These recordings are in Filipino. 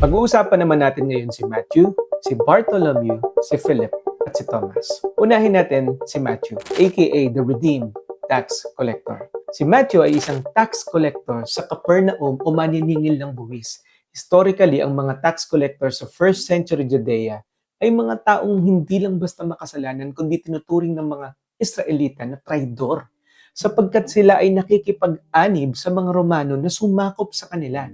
Pag-uusapan naman natin ngayon si Matthew, si Bartholomew, si Philip, at si Thomas. Unahin natin si Matthew, aka the Redeemed Tax Collector. Si Matthew ay isang tax collector sa Capernaum o maniningil ng buwis. Historically, ang mga tax collectors sa 1st century Judea ay mga taong hindi lang basta makasalanan kundi tinuturing ng mga Israelita na traidor sapagkat sila ay nakikipag-anib sa mga Romano na sumakop sa kanila.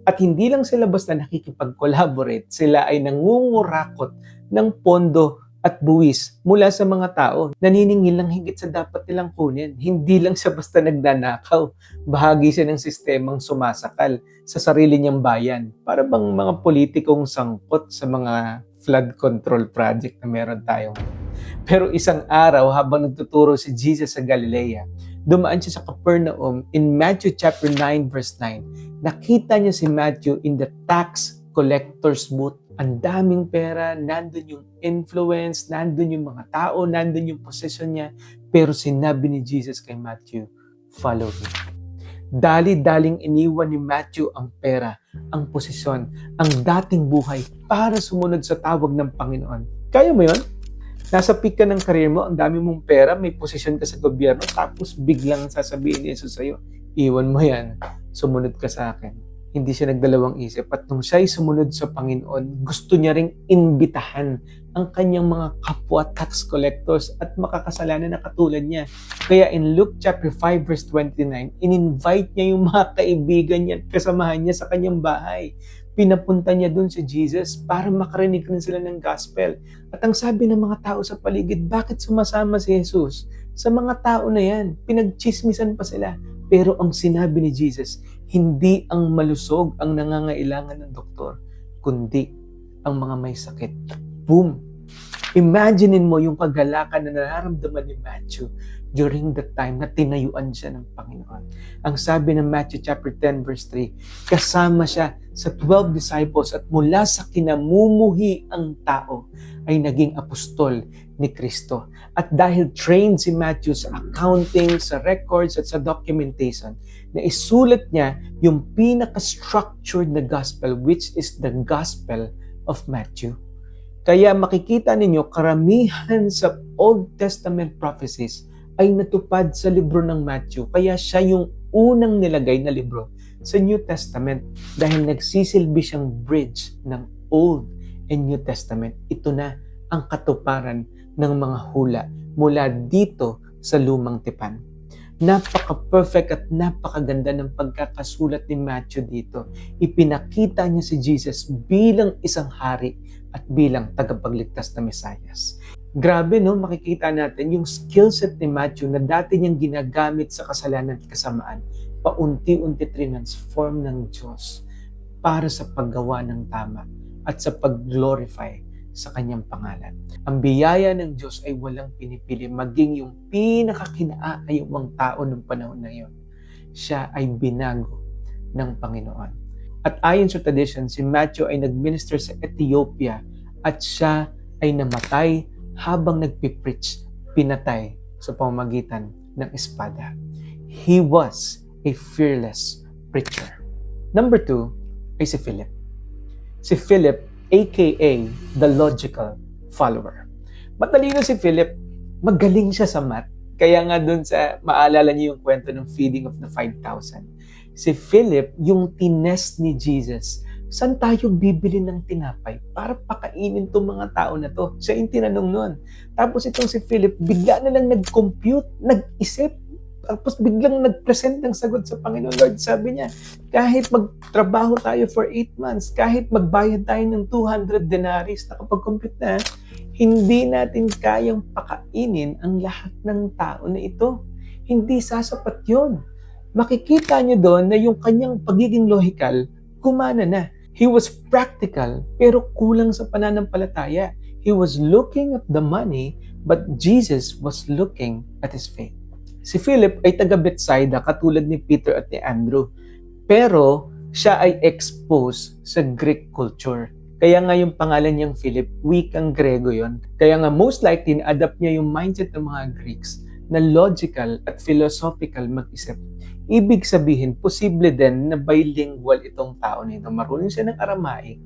At hindi lang sila basta nakikipag-collaborate, sila ay nangungurakot ng pondo at buwis mula sa mga tao. Naniningil ng higit sa dapat nilang kunin. Hindi lang siya basta nagnanakaw. Bahagi siya ng sistemang sumasakal sa sarili niyang bayan. Para bang mga politikong sangkot sa mga flood control project na meron tayong. Pero isang araw habang nagtuturo si Jesus sa Galilea, dumaan siya sa Capernaum in Matthew chapter 9 verse 9. Nakita niya si Matthew in the tax collector's booth. Ang daming pera, nandun yung influence, nandun yung mga tao, nandun yung position niya. Pero sinabi ni Jesus kay Matthew, follow me. Dali-daling iniwan ni Matthew ang pera, ang posisyon, ang dating buhay para sumunod sa tawag ng Panginoon. Kaya mo yun? Nasa peak ka ng career mo, ang dami mong pera, may posisyon ka sa gobyerno, tapos biglang sasabihin ni Jesus sa'yo, iwan mo yan, sumunod ka sa akin. Hindi siya nagdalawang isip. At nung siya'y sumunod sa Panginoon, gusto niya ring imbitahan ang kanyang mga kapwa tax collectors at makakasalanan na katulad niya. Kaya in Luke chapter 5 verse 29, in-invite niya yung mga kaibigan niya at kasamahan niya sa kanyang bahay. Pinapunta niya dun si Jesus para makarinig rin sila ng gospel. At ang sabi ng mga tao sa paligid, bakit sumasama si Jesus? Sa mga tao na yan, pinagchismisan pa sila. Pero ang sinabi ni Jesus, hindi ang malusog ang nangangailangan ng doktor, kundi ang mga may sakit. Boom! Imaginein mo yung kagalakan na nararamdaman ni Matthew during the time na tinayuan siya ng Panginoon. Ang sabi ng Matthew chapter 10 verse 3, kasama siya sa 12 disciples at mula sa kinamumuhi ang tao ay naging apostol ni Kristo. At dahil trained si Matthew sa accounting, sa records at sa documentation, na isulat niya yung pinaka-structured na gospel, which is the Gospel of Matthew. Kaya makikita ninyo, karamihan sa Old Testament prophecies ay natupad sa libro ng Matthew. Kaya siya yung unang nilagay na libro sa New Testament dahil nagsisilbi siyang bridge ng Old and New Testament. Ito na ang katuparan ng mga hula mula dito sa lumang tipan. Napaka-perfect at napakaganda ng pagkakasulat ni Matthew dito. Ipinakita niya si Jesus bilang isang hari at bilang tagapagligtas na Mesayas. Grabe no, makikita natin yung skill set ni Matthew na dati niyang ginagamit sa kasalanan at kasamaan, paunti-unti transform ng Diyos para sa paggawa ng tama at sa pag-glorify sa kanyang pangalan. Ang biyaya ng Diyos ay walang pinipili, maging yung pinakakinaaayawang tao ng panahon na yun. Siya ay binago ng Panginoon. At ayon sa tradition, si Matthew ay nagminister sa Ethiopia at siya ay namatay habang nagpipreach, pinatay sa pamamagitan ng espada. He was a fearless preacher. Number 2 ay si Philip. Si Philip, aka the logical follower. Matalino si Philip, magaling siya sa math. Kaya nga dun sa, maalala niyo yung kwento ng feeding of the 5,000. Si Philip, yung tinest ni Jesus, saan tayo bibili ng tinapay para pakainin itong mga tao na to? Siya yung tinanong nun. Tapos itong si Philip, bigla na lang nag-compute, nag-isip, tapos biglang nag-present ng sagot sa Panginoon. Lord, sabi niya, kahit magtrabaho tayo for 8 months, kahit magbayad tayo ng 200 denaries, nakapag-compute na, hindi natin kayang pakainin ang lahat ng tao na ito. Hindi sasapat yun. Makikita niyo doon na yung kanyang pagiging logical, gumana na. He was practical, pero kulang sa pananampalataya. He was looking at the money, but Jesus was looking at his faith. Si Philip ay taga Bethsaida katulad ni Peter at ni Andrew. Pero siya ay exposed sa Greek culture. Kaya nga yung pangalan niyang Philip, wikang Grego yon. Kaya nga most likely na-adapt niya yung mindset ng mga Greeks na logical at philosophical mag-isip. Ibig sabihin, posible din na bilingual itong tao nito. Marunong siya ng Aramaic,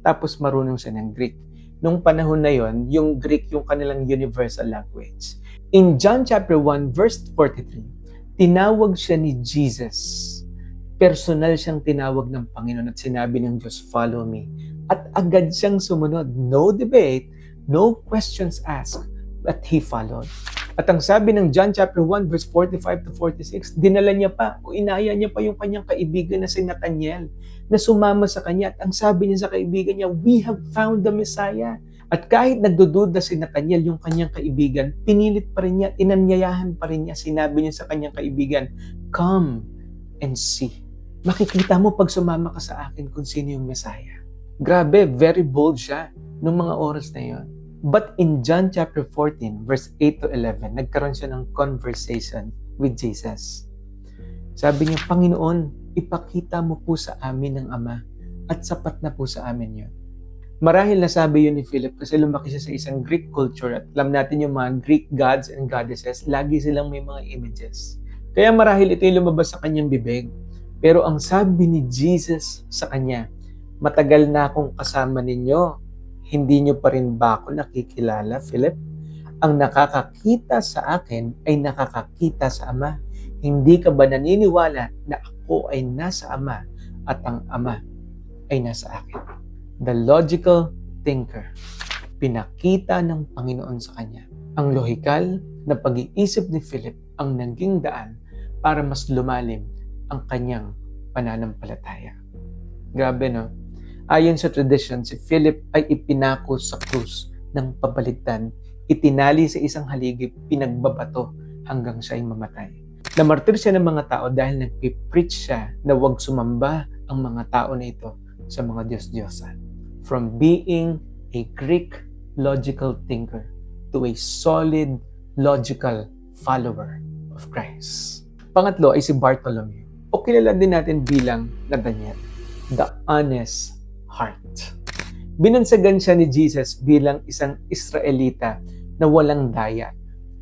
tapos marunong siya ng Greek. Nung panahon na yon, yung Greek yung kanilang universal language. In John chapter 1 verse 43, tinawag siya ni Jesus. Personal siyang tinawag ng Panginoon at sinabi ng Diyos, "Follow me." At agad siyang sumunod. No debate, no questions asked, but he followed. At ang sabi ng John chapter 1 verse 45 to 46, dinala niya pa o inaya niya pa yung kanyang kaibigan na si Nathaniel na sumama sa kanya. At ang sabi niya sa kaibigan niya, "We have found the Messiah." At kahit nagdududa si Nathaniel, yung kanyang kaibigan, pinilit pa rin niya, inanyayahan pa rin niya, sinabi niya sa kanyang kaibigan, "Come and see." Makikita mo pag sumama ka sa akin kung sino yung Messiah. Grabe, very bold siya nung mga oras na yon. But in John chapter 14, verse 8 to 11, nagkaroon siya ng conversation with Jesus. Sabi niya, "Panginoon, ipakita mo po sa amin ng Ama at sapat na po sa amin yun." Marahil nasabi yun ni Philip kasi lumaki siya sa isang Greek culture at alam natin yung mga Greek gods and goddesses, lagi silang may mga images. Kaya marahil ito yung lumabas sa kanyang bibig. Pero ang sabi ni Jesus sa kanya, "Matagal na akong kasama ninyo. Hindi nyo pa rin ba ako nakikilala, Philip? Ang nakakakita sa akin ay nakakakita sa Ama. Hindi ka ba naniniwala na ako ay nasa Ama at ang Ama ay nasa akin?" The logical thinker. Pinakita ng Panginoon sa kanya. Ang lohikal na pag-iisip ni Philip ang naging daan para mas lumalim ang kanyang pananampalataya. Grabe, no? Ayon sa tradition, si Philip ay ipinako sa krus ng pabaligtan, itinali sa isang haligi, pinagbabato hanggang siya ay mamatay. Namartir siya ng mga tao dahil nagpipreach siya na huwag sumamba ang mga tao na ito sa mga Diyos-Diyosan. From being a Greek logical thinker to a solid logical follower of Christ. Pangatlo ay si Bartholomew, o kilala din natin bilang Nathaniel, the honest heart. Binansagan siya ni Jesus bilang isang Israelita na walang daya,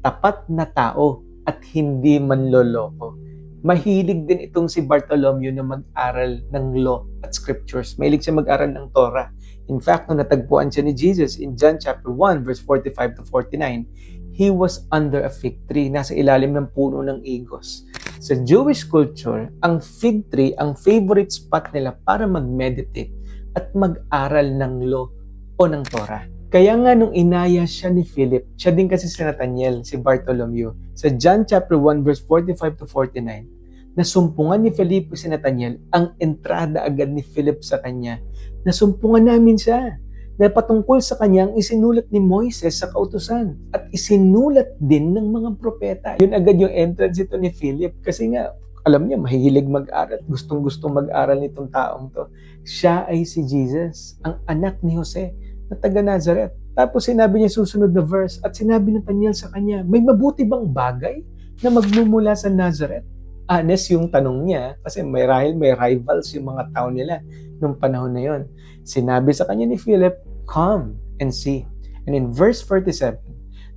tapat na tao at hindi manloloko. Mahilig din itong si Bartholomew na mag-aral ng law at scriptures. Mahilig siya mag-aral ng Torah. In fact, nung natagpuan siya ni Jesus in John chapter 1 verse 45 to 49, he was under a fig tree, nasa ilalim ng puno ng igos. Sa Jewish culture, ang fig tree ang favorite spot nila para mag-meditate at mag-aral ng law o ng Torah. Kaya nga nung inaya siya ni Philip, siya din kasi si Nathaniel, si Bartholomew, sa John chapter 1 verse 45 to 49, nasumpungan ni Felipe si Nathaniel, ang entrada agad ni Philip sa kanya. Nasumpungan namin siya na patungkol sa kanya ang isinulat ni Moises sa kautusan at isinulat din ng mga propeta. Yun agad yung entrance ito ni Philip kasi nga alam niya mahihilig mag-aral, gustong-gustong mag-aral nitong taong to. Siya ay si Jesus, ang anak ni Jose na taga Nazareth. Tapos sinabi niya susunod na verse at sinabi ni Nathaniel sa kanya, "May mabuti bang bagay na magmumula sa Nazareth?" Honest yung tanong niya kasi may rivals yung mga tao nila nung panahon na yon. Sinabi sa kanya ni Philip, "Come and see." And in verse 47,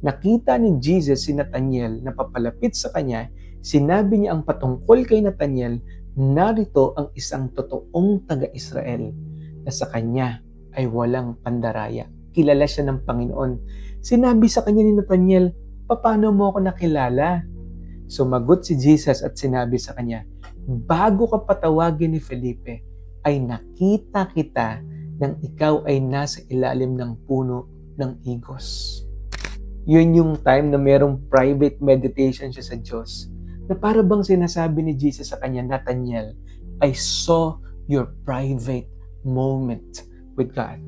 nakita ni Jesus si Nathaniel na papalapit sa kanya. Sinabi niya ang patungkol kay Nathaniel, "Narito ang isang totoong taga-Israel na sa kanya ay walang pandaraya." Kilala siya ng Panginoon. Sinabi sa kanya ni Nathaniel, "Paano mo ako nakilala?" Sumagot si Jesus at sinabi sa kanya, "Bago ka patawagin ni Felipe, ay nakita kita nang ikaw ay nasa ilalim ng puno ng igos." Yun yung time na merong private meditation siya sa Diyos. Na para bang sinasabi ni Jesus sa kanya, "Nathaniel, I saw your private moment with God."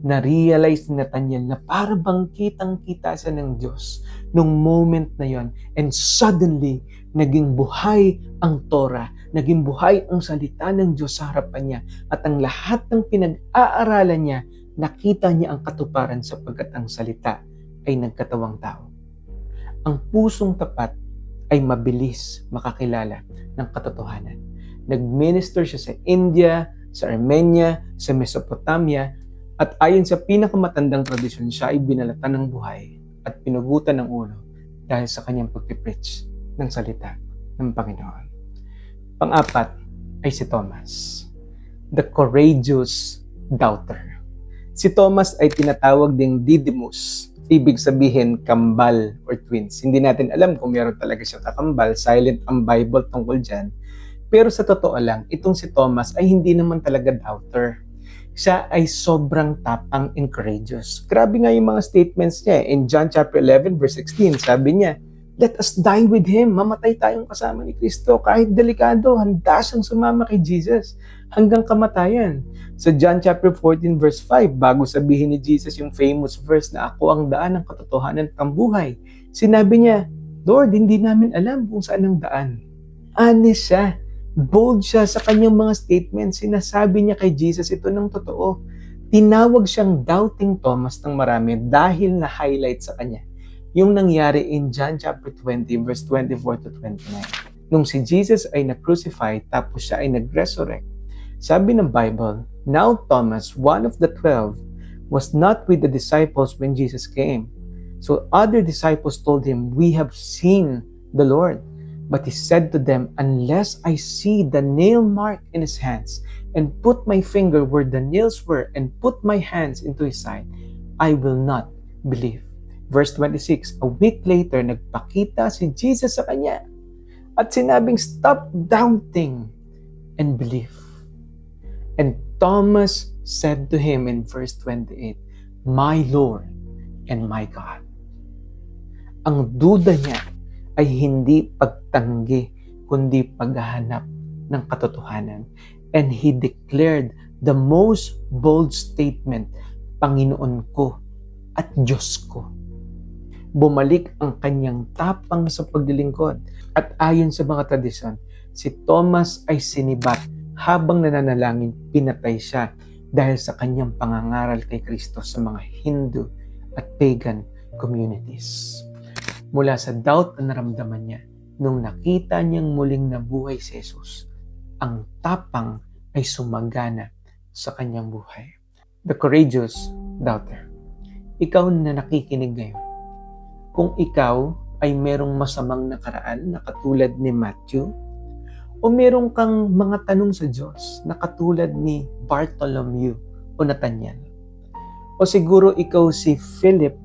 Na-realize ni Nathaniel na para bang kitang-kita siya ng Diyos nung moment na yon. And suddenly, naging buhay ang Torah, naging buhay ang salita ng Diyos sa harapan niya. At ang lahat ng pinag-aaralan niya, nakita niya ang katuparan sapagkat ang salita ay nagkatawang tao. Ang pusong tapat ay mabilis makakilala ng katotohanan. Nag-minister siya sa India, sa Armenia, sa Mesopotamia, at ayon sa pinakamatandang tradisyon, siya ay binalatan ng buhay at pinugutan ng ulo dahil sa kanyang pagpipreach ng salita ng Panginoon. Pang-apat ay si Thomas, the courageous doubter. Si Thomas ay tinatawag ding Didymus. Ibig sabihin, kambal or twins. Hindi natin alam kung meron talaga siyang kakambal. Silent ang Bible tungkol dyan. Pero sa totoo lang, itong si Thomas ay hindi naman talaga doubter. Siya ay sobrang tapang and courageous. Grabe nga yung mga statements niya. In John chapter 11 verse 16, sabi niya, "Let us die with Him." Mamatay tayong kasama ni Kristo. Kahit delikado, handa siyang sumama kay Jesus hanggang kamatayan. Sa John chapter 14 verse 5, bago sabihin ni Jesus yung famous verse na ako ang daan ng katotohanan at ang buhay, sinabi niya, "Lord, hindi namin alam kung saan ang daan." Honest siya. Bold siya sa kanyang mga statements. Sinasabi niya kay Jesus ito ng totoo. Tinawag siyang doubting Thomas ng marami dahil na-highlight sa kanya yung nangyari in John chapter 20 verse 24 to 29. Nung si Jesus ay na-crucify tapos siya ay nag-resurrect, sabi ng Bible, "Now Thomas, one of the 12, was not with the disciples when Jesus came. So other disciples told him, 'We have seen the Lord.' But he said to them, 'Unless I see the nail mark in his hands, and put my finger where the nails were, and put my hands into his side, I will not believe.'" Verse 26, a week later, nagpakita si Jesus sa kanya at sinabing, "Stop doubting and believe." And Thomas said to him in verse 28, "My Lord and my God." Ang duda niya ay hindi pagtanggi, kundi paghahanap ng katotohanan. And he declared the most bold statement, "Panginoon ko at Diyos ko." Bumalik ang kanyang tapang sa paglilingkod. At ayon sa mga tradisyon, si Thomas ay sinibat habang nananalangin, pinatay siya dahil sa kanyang pangangaral kay Kristo sa mga Hindu at pagan communities. Mula sa doubt na naramdaman niya, nung nakita niyang muling nabuhay si Jesus, ang tapang ay sumagana sa kanyang buhay. The courageous doubter. Ikaw na nakikinig ngayon, kung ikaw ay merong masamang nakaraan na katulad ni Matthew, o merong kang mga tanong sa Diyos na katulad ni Bartholomew o Nathaniel, o siguro ikaw si Philip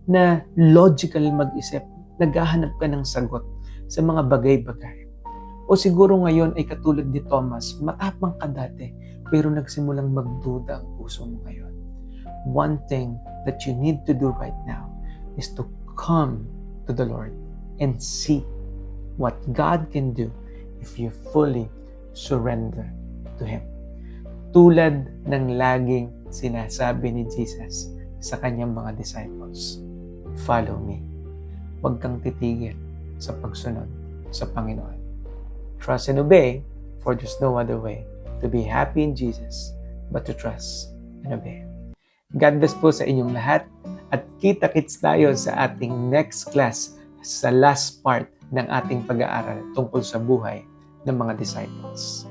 na logical mag-isip, naghahanap ka ng sagot sa mga bagay-bagay. O siguro ngayon ay katulad ni Thomas, matapang ka dati, pero nagsimulang magduda ang puso mo ngayon. One thing that you need to do right now is to come to the Lord and see what God can do if you fully surrender to Him. Tulad ng laging sinasabi ni Jesus sa kanyang mga disciples, "Follow me." Huwag kang titigil sa pagsunod sa Panginoon. Trust and obey, for there's no other way to be happy in Jesus but to trust and obey. God bless po sa inyong lahat at kita-kits tayo sa ating next class sa last part ng ating pag-aaral tungkol sa buhay ng mga disciples.